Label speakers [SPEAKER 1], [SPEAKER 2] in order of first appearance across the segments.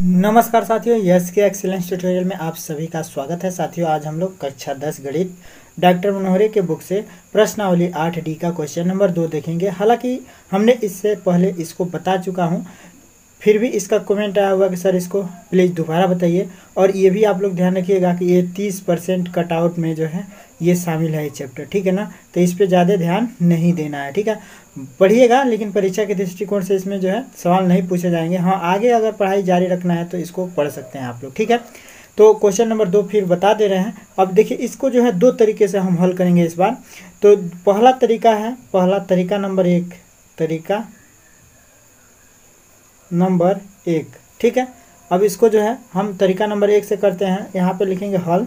[SPEAKER 1] नमस्कार साथियों, यस के एक्सीलेंस ट्यूटोरियल में आप सभी का स्वागत है। साथियों, आज हम लोग कक्षा 10 गणित डॉक्टर मनोहरे के बुक से प्रश्नावली 8D का क्वेश्चन नंबर 2 देखेंगे। हालांकि हमने इससे पहले इसको बता चुका हूं, फिर भी इसका कमेंट आया हुआ कि सर इसको प्लीज़ दोबारा बताइए। और ये भी आप लोग ध्यान रखिएगा कि ये 30% कटआउट में जो है ये शामिल है ये चैप्टर, ठीक है ना। तो इस पर ज़्यादा ध्यान नहीं देना है, ठीक है। पढ़िएगा, लेकिन परीक्षा के दृष्टिकोण से इसमें जो है सवाल नहीं पूछे जाएंगे। हाँ, आगे अगर पढ़ाई जारी रखना है तो इसको पढ़ सकते हैं आप लोग, ठीक है। तो क्वेश्चन नंबर 2 फिर बता दे रहे हैं। अब देखिए, इसको जो है 2 तरीके से हम हल करेंगे इस बार। तो पहला तरीका नंबर 1, ठीक है। अब इसको जो है हम तरीका नंबर 1 से करते हैं। यहाँ पे लिखेंगे हल,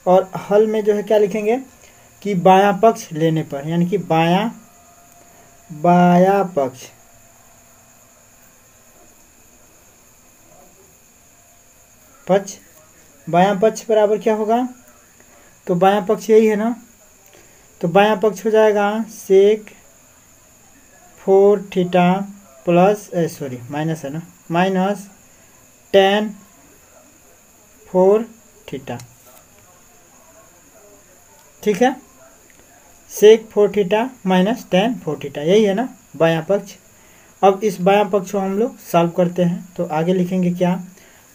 [SPEAKER 1] और हल में जो है क्या लिखेंगे कि बायां पक्ष लेने पर, यानी कि बायां पक्ष बराबर क्या होगा। तो बायां पक्ष यही है ना। तो बायां पक्ष हो जाएगा सेक 4 थीटा प्लस माइनस है ना, माइनस tan 4 थीटा, ठीक है। सेक 4 थीटा माइनस tan 4 थीटा, यही है ना बायां पक्ष। अब इस बायां पक्ष को हम लोग सॉल्व करते हैं। तो आगे लिखेंगे क्या।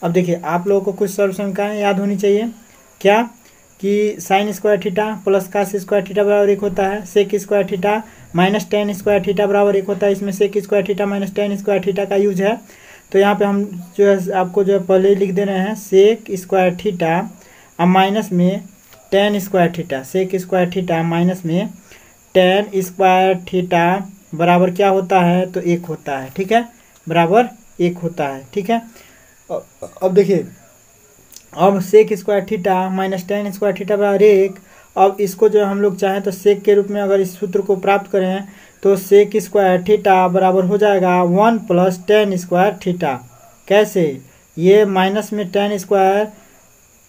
[SPEAKER 1] अब देखिए, आप लोगों को कुछ सॉल्व समीकरण याद होनी चाहिए। क्या कि sine square theta plus cos square theta बराबर 1 होता है। Sec square theta minus tan square theta बराबर 1 होता है। इसमें sec square theta minus tan square theta का यूज है। तो यहाँ पे हम जो है आपको जो है पहले ही लिख दे रहे हैं सेक स्क्वायर थीटा और माइनस में tan square theta. Sec square theta minus में tan स्क्वायर थीटा बराबर क्या होता है, तो 1 होता है, ठीक है, बराबर 1 होता है, ठीक है। अब देखिए, अब sec square theta minus tan square theta बराबर 1। अब इसको जो हम लोग चाहें तो सेक के रूप में अगर इस सूत्र को प्राप्त करें तो सेक स्क्वायर थीटा बराबर हो जाएगा 1 प्लस tan स्क्वायर थीटा। कैसे, ये माइनस में tan स्क्वायर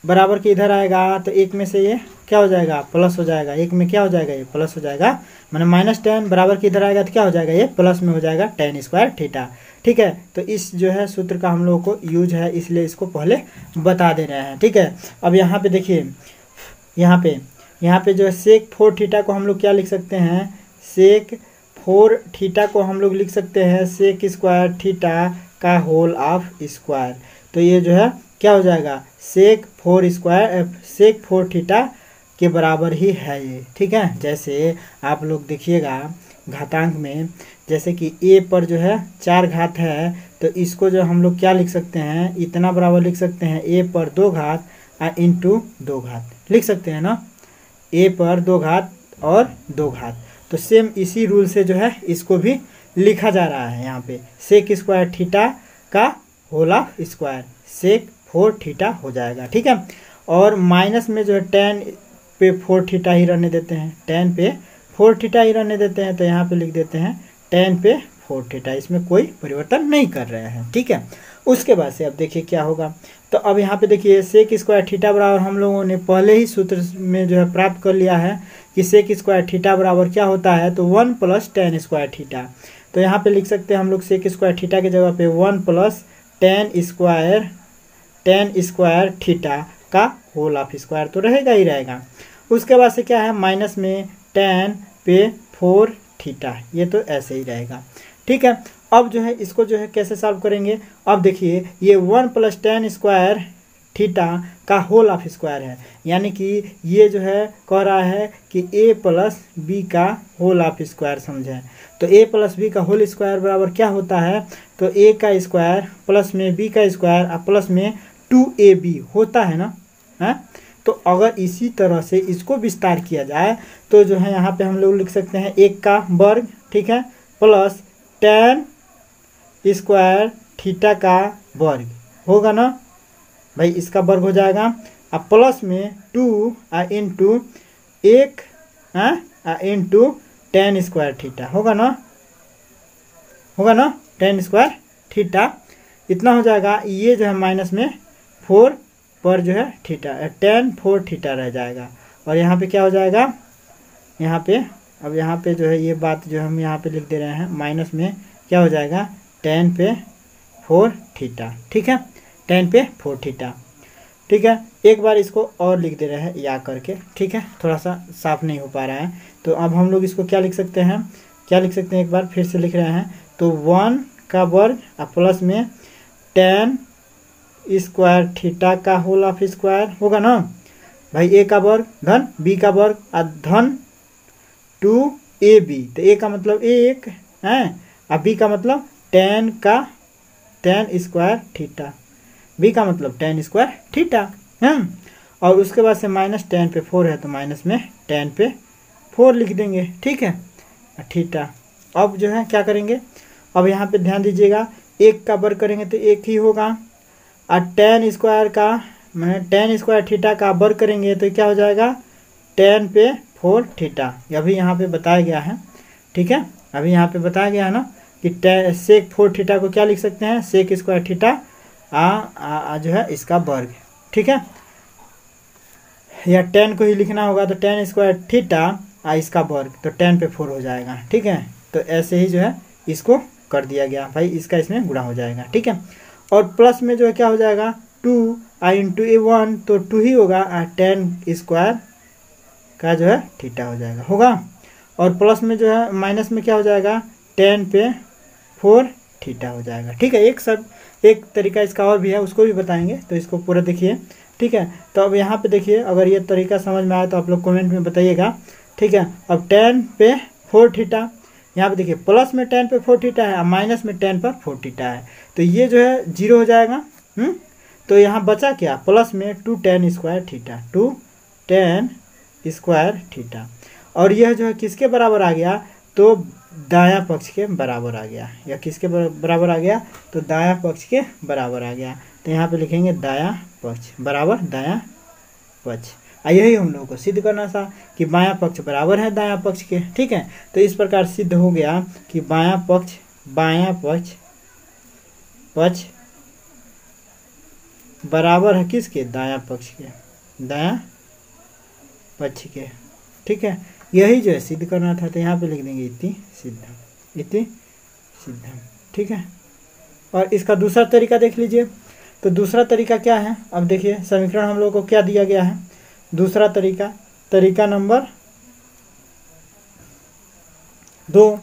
[SPEAKER 1] बराबर के इधर आएगा तो 1 में से ये क्या हो जाएगा, प्लस हो जाएगा। 1 में क्या हो जाएगा, ये प्लस हो जाएगा। मैंने माइनस tan बराबर के इधर आएगा तो क्या हो जाएगा, ये प्लस में हो जाएगा tan स्क्वायर थीटा, ठीक है। तो इस जो है सूत्र का हम लोगों को यूज है, इसलिए इसको पहले बता दे रहे हैं, ठीक है। अब यहाँ पे देखिए, यहाँ पे जो है सेक 4 थीटा को हम लोग क्या लिख सकते हैं, सेक 4 थीटा को हम लोग लिख सकते हैं सेक स्क्वायर थीटा का होल ऑफ स्क्वायर। तो ये जो है क्या हो जाएगा, सेक 4 थीटा के बराबर ही है ये, ठीक है। जैसे आप लोग देखिएगा घातांक में, जैसे कि a पर जो है 4 घात है, तो इसको जो हम लोग क्या लिख सकते हैं, इतना बराबर लिख सकते हैं a पर 2 घात इंटू 2 घात लिख सकते हैं ना। a पर 2 घात और 2 घात, तो सेम इसी रूल से जो है इसको भी लिखा जा रहा है। यहाँ पे सेक स्क्वायर थीटा का whole of square sec 4 theta हो जाएगा, ठीक है। और माइनस में जो है tan पे 4 थीटा ही रहने देते हैं, tan पे 4 थीटा ही रहने देते हैं। तो यहाँ पे लिख देते हैं tan पे 4 थीटा, इसमें कोई परिवर्तन नहीं कर रहे हैं, ठीक है। उसके बाद से अब देखिए क्या होगा। तो अब यहाँ पे देखिए सेक स्क्वायर थीटा बराबर हम लोगों ने पहले ही सूत्र में जो है प्राप्त कर लिया है कि सेक स्क्वायर थीटा बराबर क्या होता है, तो 1 प्लस tan स्क्वायर थीटा। तो यहाँ पे लिख सकते हैं हम लोग सेक स्क्वायर थीटा की जगह पे 1 प्लस tan स्क्वायर थीटा का होल ऑफ स्क्वायर तो रहेगा ही रहेगा। उसके बाद से क्या है, माइनस में tan पे 4 थीटा, ये तो ऐसे ही रहेगा, ठीक है। अब जो है इसको जो है कैसे सॉल्व करेंगे। अब देखिए, ये 1 प्लस tan स्क्वायर थीटा का होल ऑफ स्क्वायर है, यानी कि ये जो है कह रहा है कि a प्लस बी का होल ऑफ स्क्वायर समझें। तो a प्लस बी का होल स्क्वायर बराबर क्या होता है, तो a का स्क्वायर प्लस में b का स्क्वायर और प्लस में 2ab होता है ना, है। तो अगर इसी तरह से इसको विस्तार किया जाए तो जो है यहाँ पे हम लोग लिख सकते हैं 1 का वर्ग, ठीक है, प्लस tan स्क्वायर थीटा का वर्ग होगा ना भाई, इसका वर्ग हो जाएगा। अब प्लस में 2 into 1 into tan square theta होगा ना tan स्क्वायर थीटा इतना हो जाएगा। ये जो है माइनस में 4 पर जो है थीटा tan 4 थीटा रह जाएगा। और यहाँ पे क्या हो जाएगा, यहाँ पे अब यहाँ पे जो है ये बात जो हम यहाँ पे लिख दे रहे हैं, माइनस में क्या हो जाएगा tan पे 4 थीटा, ठीक है, tan पे 4 थीटा, ठीक है। एक बार इसको और लिख दे रहे हैं या करके, ठीक है, थोड़ा सा साफ नहीं हो पा रहा है। तो अब हम लोग इसको क्या लिख सकते हैं, एक बार फिर से लिख रहे हैं। तो 1 का वर्ग प्लस में tan स्क्वायर थीटा का होल ऑफ स्क्वायर होगा ना भाई, a का वर्ग धन b का वर्ग और धन 2ab। तो a का मतलब 1 है और b का मतलब tan स्क्वायर थीटा, b का मतलब tan स्क्वायर थीटा है। और उसके बाद से माइनस tan पे 4 है तो माइनस में tan पे 4 लिख देंगे, ठीक है, थीटा। अब जो है क्या करेंगे, अब यहाँ पे ध्यान दीजिएगा, 1 का वर्ग करेंगे तो 1 ही होगा और tan स्क्वायर का मैंने tan स्क्वायर थीटा का वर्ग करेंगे तो क्या हो जाएगा, tan पे 4 थीटा। अभी यहाँ पे बताया गया है, ठीक है, अभी यहाँ पे बताया गया है ना कि sec 4 थीटा को क्या लिख सकते हैं, sec स्क्वायर थीटा जो है इसका वर्ग, ठीक है, या tan को ही लिखना होगा तो tan स्क्वायर थीटा इसका वर्ग, तो tan पे 4 हो जाएगा, ठीक है। तो ऐसे ही जो है इसको कर दिया गया भाई, इसका इसमें गुणा हो जाएगा, ठीक है। और प्लस में जो है क्या हो जाएगा 2 इंटू a1 तो 2 ही होगा और tan स्क्वायर का जो है थीटा हो जाएगा और प्लस में जो है माइनस में क्या हो जाएगा, tan पे 4 थीटा हो जाएगा, ठीक है। एक तरीका इसका और भी है, उसको भी बताएंगे, तो इसको पूरा देखिए, ठीक है। तो अब यहाँ पे देखिए, अगर ये तरीका समझ में आया तो आप लोग कमेंट में बताइएगा, ठीक है। अब tan पे 4 थीटा, यहाँ पे देखिए प्लस में tan पे 4 थीटा है और माइनस में tan पर 4 थीटा है, तो ये जो है 0 हो जाएगा। तो यहाँ बचा क्या, प्लस में 2 tan square theta, 2 tan square theta, और यह जो है किसके बराबर आ गया, तो दायां पक्ष के बराबर आ गया, या किसके बराबर आ गया, तो दायां पक्ष के बराबर आ गया। तो यहाँ पे लिखेंगे दायां पक्ष बराबर दायां पक्ष, यही हम लोगों को सिद्ध करना था कि बायां पक्ष बराबर है दायां पक्ष के, ठीक है। तो इस प्रकार सिद्ध हो गया कि बायां पक्ष बराबर है किसके, दायां पक्ष के, दायां पक्ष के, ठीक है। यही जो है सिद्ध करना था, तो यहाँ पे लिख देंगे इति सिद्धम, ठीक है। और इसका दूसरा तरीका देख लीजिए। तो दूसरा तरीका क्या है, अब देखिए समीकरण हम लोग को क्या दिया गया है, दूसरा तरीका नंबर 2,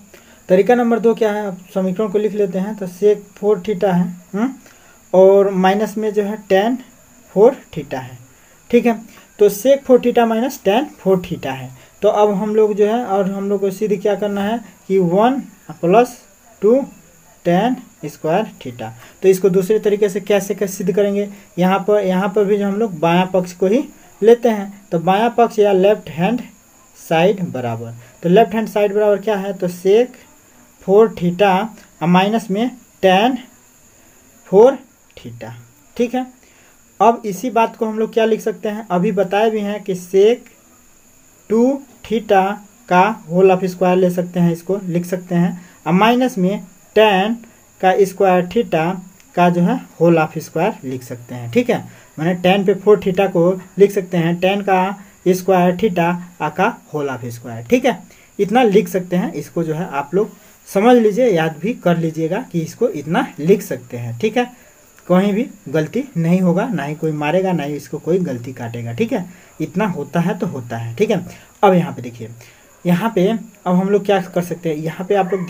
[SPEAKER 1] तरीका नंबर 2 क्या है, अब समीकरण को लिख लेते हैं। तो sec 4 थीटा है और माइनस में जो है tan 4 थीटा है, ठीक है। तो sec 4 theta minus tan 4 theta है। तो अब हम लोग जो है, और हम लोग को सिद्ध क्या करना है कि 1 प्लस 2 tan स्क्वायर थीटा। तो इसको दूसरे तरीके से कैसे सिद्ध करेंगे, यहाँ पर भी जो हम लोग बायां पक्ष को ही लेते हैं। तो बायां पक्ष या लेफ्ट हैंड साइड बराबर, तो लेफ्ट हैंड साइड बराबर क्या है, तो sec 4 थीटा माइनस में tan 4 थीटा, ठीक है। अब इसी बात को हम लोग क्या लिख सकते हैं, अभी बताए भी हैं कि sec 2 थीटा का होल ऑफ स्क्वायर ले सकते हैं, इसको लिख सकते हैं, और माइनस में tan का स्क्वायर थीटा का जो है होल ऑफ स्क्वायर लिख सकते हैं, ठीक है। मैंने tan पे 4 थीटा को लिख सकते हैं tan का स्क्वायर थीटा का होल ऑफ स्क्वायर, ठीक है। इतना लिख सकते हैं, इसको जो है आप लोग समझ लीजिए, याद भी कर लीजिएगा कि इसको इतना लिख सकते हैं, ठीक है। कहीं भी गलती नहीं होगा, ना ही कोई मारेगा, ना ही इसको कोई गलती काटेगा, ठीक है। इतना होता है तो होता है, ठीक है। अब यहाँ पे देखिए, यहाँ पे अब हम लोग क्या कर सकते हैं, यहाँ पे आप लोग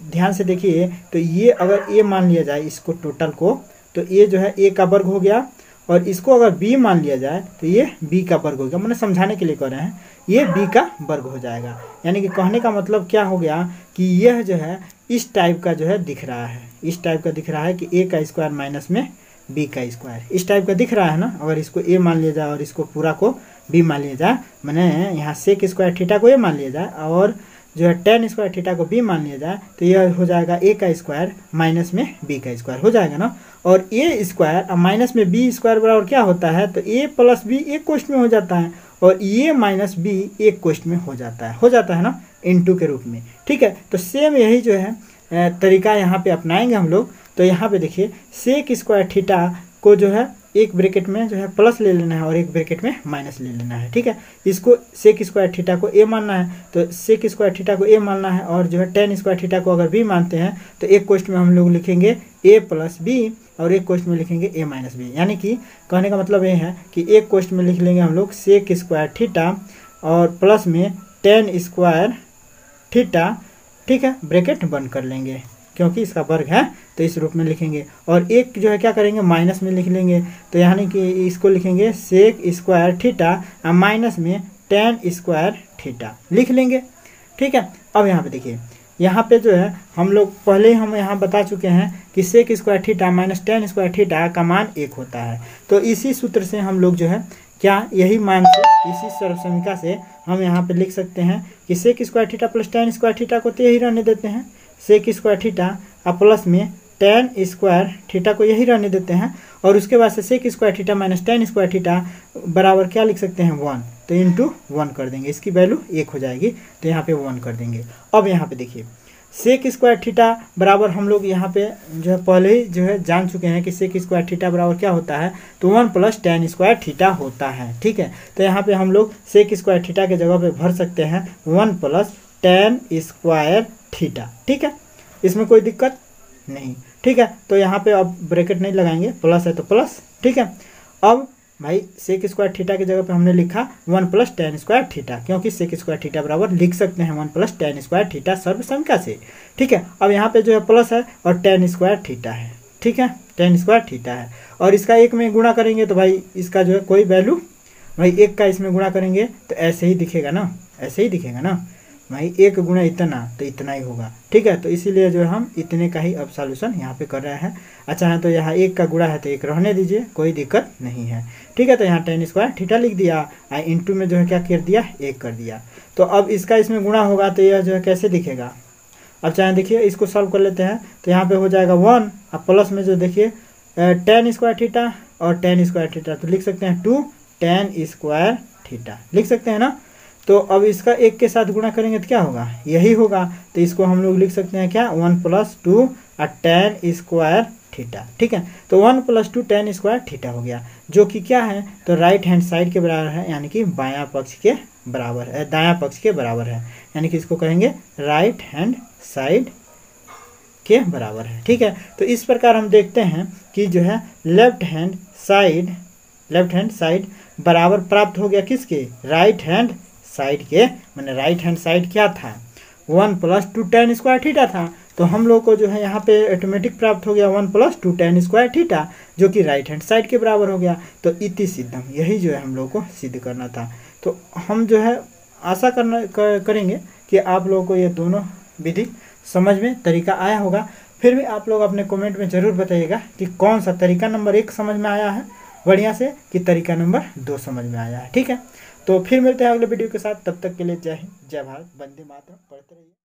[SPEAKER 1] ध्यान से देखिए। तो ये अगर a मान लिया जाए इसको टोटल को, तो ये जो है a का वर्ग हो गया, और इसको अगर b मान लिया जाए तो ये b का वर्ग हो गया। मैंने समझाने के लिए कह रहे हैं, ये b का वर्ग हो जाएगा। यानी कि कहने का मतलब क्या हो गया कि यह जो है इस टाइप का जो है दिख रहा है, इस टाइप का दिख रहा है कि a का स्क्वायर माइनस में b का स्क्वायर, इस टाइप का दिख रहा है ना। अगर इसको a मान लिया जाए और इसको पूरा को b मान लिया जाए, मैंने यहाँ sec स्क्वायर थीटा को a मान लिया जाए और जो है tan स्क्वायर थीटा को b मान लिया जाए, तो यह हो जाएगा a का स्क्वायर माइनस में b का स्क्वायर हो जाएगा ना। और a स्क्वायर माइनस में b स्क्वायर बराबर क्या होता है, तो a प्लस b एक कोष्ठ में हो जाता है, और a माइनस b एक कोष्ठ में हो जाता है ना, इनटू के रूप में, ठीक है। तो सेम यही जो है तरीका यहाँ पे अपनाएंगे हम लोग। तो यहाँ पे देखिए sec स्क्वायर थीटा को जो है एक ब्रैकेट में जो है प्लस ले लेना है और एक ब्रैकेट में माइनस ले लेना है, ठीक है। इसको सेक स्क्वायर थीटा को ए मानना है, तो सेक स्क्वायर थीटा को ए मानना है, और जो है टेन स्क्वायर थीटा को अगर बी मानते हैं तो एक क्वेश्चन में हम लोग लिखेंगे ए प्लस बी और एक क्वेश्चन में लिखेंगे ए माइनस बी। यानी कि कहने का मतलब ये है कि एक क्वेश्चन में लिख लेंगे हम लोग सेक स्क्वायर थीटा और प्लस में टेन स्क्वायर थीटा, ठीक है, ब्रैकेट बंद कर लेंगे क्योंकि इसका वर्ग है तो इस रूप में लिखेंगे। और एक जो है क्या करेंगे माइनस में लिख लेंगे, तो यानी कि इसको लिखेंगे सेक स्क्वायर थीटा और माइनस में टेन स्क्वायर थीटा लिख लेंगे, ठीक है। अब यहाँ पे देखिए, यहाँ पे जो है हम लोग पहले हम यहाँ बता चुके हैं कि sec square theta minus tan square theta का मान 1 होता है। तो इसी सूत्र से हम लोग जो है क्या यही मान से इसी सर्वसमीका से हम यहाँ पे लिख सकते हैं कि sec square theta plus tan square theta को तो यही रहने देते हैं, सेक स्क्वायर थीटा और प्लस में टेन स्क्वायर थीटा को यही रहने देते हैं, और उसके बाद से sec square theta minus tan square theta बराबर क्या लिख सकते हैं 1, तो इंटू 1 कर देंगे, इसकी वैल्यू 1 हो जाएगी, तो यहाँ पे 1 कर देंगे। अब यहाँ पे देखिए सेक स्क्वायर थीटा बराबर हम लोग यहाँ पे जो है पहले ही जो है जान चुके हैं कि सेक स्क्वायर थीटा बराबर क्या होता है, तो 1 प्लस टेन स्क्वायर थीटा होता है, ठीक है। तो यहाँ पे हम लोग सेक स्क्वायर थीटा के जगह पे भर सकते हैं 1 प्लस टेन स्क्वायर थीटा, ठीक है, इसमें कोई दिक्कत नहीं, ठीक है। तो यहाँ पे अब ब्रैकेट नहीं लगाएंगे, प्लस है तो प्लस, ठीक है। अब भाई सेक स्क्वायर थीटा की जगह पे हमने लिखा 1 प्लस टेन स्क्वायर थीटा, क्योंकि सेक स्क्वायर थीटा बराबर लिख सकते हैं 1 प्लस टेन स्क्वायर थीटा सर्वसमीका से, ठीक है। अब यहाँ पे जो है प्लस है और टेन स्क्वायर थीटा है, ठीक है, टेन स्क्वायर थीटा है, और इसका एक में गुणा करेंगे तो भाई इसका जो है कोई वैल्यू, भाई एक का इसमें गुणा करेंगे तो ऐसे ही दिखेगा ना, ऐसे ही दिखेगा ना भाई, एक गुणा इतना तो इतना ही होगा, ठीक है। तो इसीलिए जो है हम इतने का ही अब सॉल्यूशन यहाँ पे कर रहे हैं। अच्छा है, तो यहाँ एक का गुणा है तो एक रहने दीजिए, कोई दिक्कत नहीं है, ठीक है। तो यहाँ टेन स्क्वायर थीटा लिख दिया, इंटू में जो है क्या कर दिया 1 कर दिया। तो अब इसका इसमें गुणा होगा तो यह जो है कैसे दिखेगा, अब चाहे देखिए इसको सॉल्व कर लेते हैं, तो यहाँ पे हो जाएगा 1 और प्लस में जो देखिए टेन स्क्वायर थीटा और टेन स्क्वायर थीटा, तो लिख सकते हैं 2 टेन स्क्वायर थीटा लिख सकते हैं ना। तो अब इसका एक के साथ गुणा करेंगे तो क्या होगा, यही होगा, तो इसको हम लोग लिख सकते हैं क्या 1 प्लस 2 और टेन स्क्वायर थीटा, ठीक है। तो 1 प्लस 2 टेन स्क्वायर थीटा हो गया, जो कि क्या है, तो राइट हैंड साइड के बराबर है, यानी कि बायां पक्ष के बराबर है, दायां पक्ष के बराबर है, यानी कि इसको कहेंगे राइट हैंड साइड के बराबर है, ठीक है। तो इस प्रकार हम देखते हैं कि जो है लेफ्ट हैंड साइड बराबर प्राप्त हो गया किसके, राइट हैंड साइड के, मैंने राइट हैंड साइड क्या था 1 प्लस 2 टेन स्क्वायर थीटा था, तो हम लोग को जो है यहाँ पे ऑटोमेटिक प्राप्त हो गया 1 प्लस 2 टेन स्क्वायर थीटा, जो कि राइट हैंड साइड के बराबर हो गया। तो इति सिद्धम, यही जो है हम लोग को सिद्ध करना था। तो हम जो है आशा करेंगे कि आप लोगों को ये दोनों विधि समझ में तरीका आया होगा। फिर भी आप लोग अपने कमेंट में ज़रूर बताइएगा कि कौन सा तरीका नंबर 1 समझ में आया है बढ़िया से, कि तरीका नंबर 2 समझ में आया है, ठीक है। तो फिर मिलते हैं अगले वीडियो के साथ, तब तक के लिए जय हिंद, जय भारत, वंदे मातरम, पढ़ते रहिए।